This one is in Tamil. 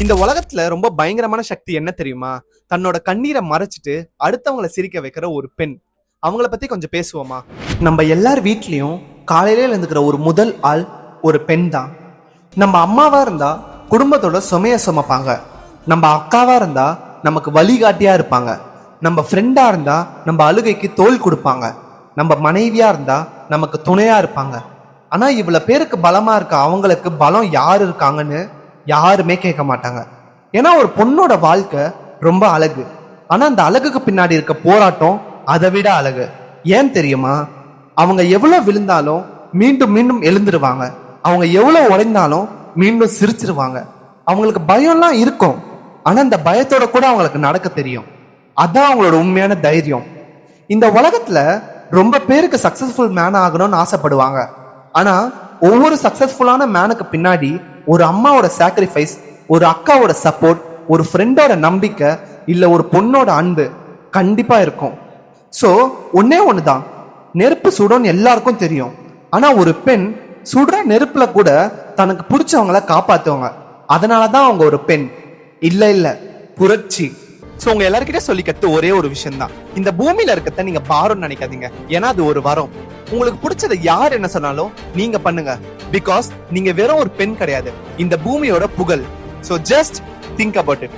இந்த உலகத்துல ரொம்ப பயங்கரமான சக்தி என்ன தெரியுமா? தன்னோட கண்ணீரை மறைச்சிட்டு அடுத்தவங்களை சிரிக்க வைக்கிற ஒரு பெண். அவங்கள பத்தி கொஞ்சம் பேசுவோமா? நம்ம எல்லார் வீட்லயும் காலையில எழுந்துக்கிற ஒரு முதல் ஆள் ஒரு பெண் தான். நம்ம அம்மாவா இருந்தா குடும்பத்தோட சுமைய சுமப்பாங்க. நம்ம அக்காவா இருந்தா நமக்கு வழிகாட்டியா இருப்பாங்க. நம்ம ஃப்ரெண்டா இருந்தா நம்ம அழுகைக்கு தோள் கொடுப்பாங்க. நம்ம மனைவியா இருந்தா நமக்கு துணையா இருப்பாங்க. ஆனா இவ்வளவு பேருக்கு பலமா இருக்க அவங்களுக்கு பலம் யாரு இருக்காங்கன்னு யாருமே கேட்க மாட்டாங்க. ஏன்னா ஒரு பொண்ணோட வாழ்க்கை ரொம்ப அழகு. ஆனா அந்த அழகுக்கு பின்னாடி இருக்க போராட்டம் அதை விட அழகு. ஏன் தெரியுமா? அவங்க எவ்வளவு விழுந்தாலும் மீண்டும் மீண்டும் எழுந்துருவாங்க. அவங்க எவ்வளவு உடைந்தாலும் மீண்டும் சிரிச்சிருவாங்க. அவங்களுக்கு பயம்லாம் இருக்கும், ஆனா அந்த பயத்தோட கூட அவங்களுக்கு நடக்க தெரியும். அதான் அவங்களோட உண்மையான தைரியம். இந்த உலகத்துல ரொம்ப பேருக்கு சக்சஸ்ஃபுல் மேன் ஆகணும்னு ஆசைப்படுவாங்க. ஆனா ஒவ்வொரு சக்சஸ்ஃபுல்லான மேனுக்கு பின்னாடி ஒரு அம்மாவோட சாக்ரிஃபைஸ், ஒரு அக்காவோட சப்போர்ட், ஒரு ஃப்ரெண்டோட நம்பிக்கை, இல்ல ஒரு பொண்ணோட அன்பு கண்டிப்பா இருக்கும். சோ ஒன்னே ஒண்ணுதான், நெருப்பு சுடும்னு எல்லாருக்கும் தெரியும். ஆனா ஒரு பெண் சுடுற நெருப்புல கூட தனக்கு பிடிச்சவங்களை காப்பாத்துவாங்க. அதனாலதான் அவங்க ஒரு பெண். இல்ல புரட்சி. சோ உங்க எல்லார்கிட்ட சொல்லிக்கிறது ஒரே ஒரு விஷயம் தான், இந்த பூமியில இருக்கத்த நீங்க பாரம்னு நினைக்காதீங்க. ஏன்னா அது ஒரு வரம். உங்களுக்கு பிடிச்சதை யார் என்ன சொன்னாலும் நீங்க பண்ணுங்க. பிகாஸ் நீங்க வெறும் ஒரு பெண் கிடையாது, இந்த பூமியோட புகழ். So just think about it.